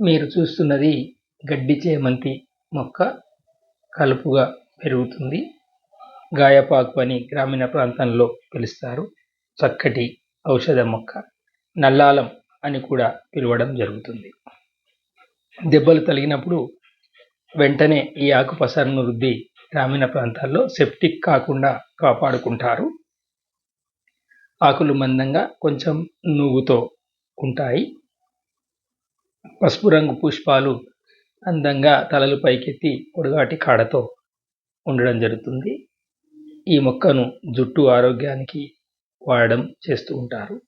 మీరు చూస్తున్నది గడ్డి చేమంతి మొక్క కలుపుగా పెరుగుతుంది. గాయపాకు అని గ్రామీణ ప్రాంతంలో పిలుస్తారు. చక్కటి ఔషధ మొక్క. నల్లాలం అని కూడా పిలవడం జరుగుతుంది. దెబ్బలు తగిలినప్పుడు వెంటనే ఈ ఆకుపసరును రుద్ది గ్రామీణ ప్రాంతాల్లో సెప్టిక్ కాకుండా కాపాడుకుంటారు. ఆకులు మందంగా కొంచెం నువ్వుతో ఉంటాయి. పసుపు రంగు పుష్పాలు అందంగా తలలు పైకెత్తి పొడుగాటి కాడతో ఉండడం జరుగుతుంది. ఈ మొక్కను జుట్టు ఆరోగ్యానికి వాడడం చేస్తూ ఉంటారు.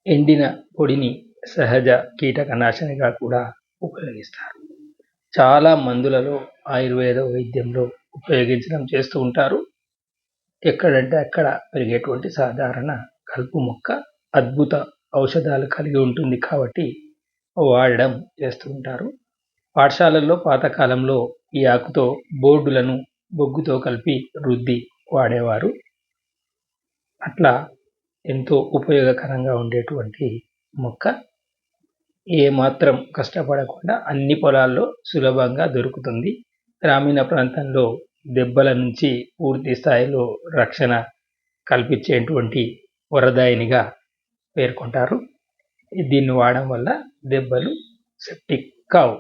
ఎండిన పొడిని సహజ కీటకనాశినిగా కూడా ఉపయోగిస్తారు. చాలా మందులలో ఆయుర్వేద వైద్యంలో ఉపయోగించడం చేస్తూ ఉంటారు. ఎక్కడంటే అక్కడ పెరిగేటువంటి సాధారణ కలుపు మొక్క అద్భుత ఔషధాలు కలిగి ఉంటుంది కాబట్టి వాడడం చేస్తూ ఉంటారు. పాఠశాలల్లో పాతకాలంలో ఈ ఆకుతో బోర్డులను బొగ్గుతో కలిపి రుద్ది వాడేవారు. అట్లా ఎంతో ఉపయోగకరంగా ఉండేటువంటి మొక్క. ఏమాత్రం కష్టపడకుండా అన్ని పొలాల్లో సులభంగా దొరుకుతుంది. గ్రామీణ ప్రాంతంలో దెబ్బల నుంచి పూర్తి స్థాయిలో రక్షణ కల్పించేటువంటి వరదాయనిగా పేర్కొంటారు. దీన్ని వాడడం వల్ల దెబ్బలు సెప్టిక్ కావు.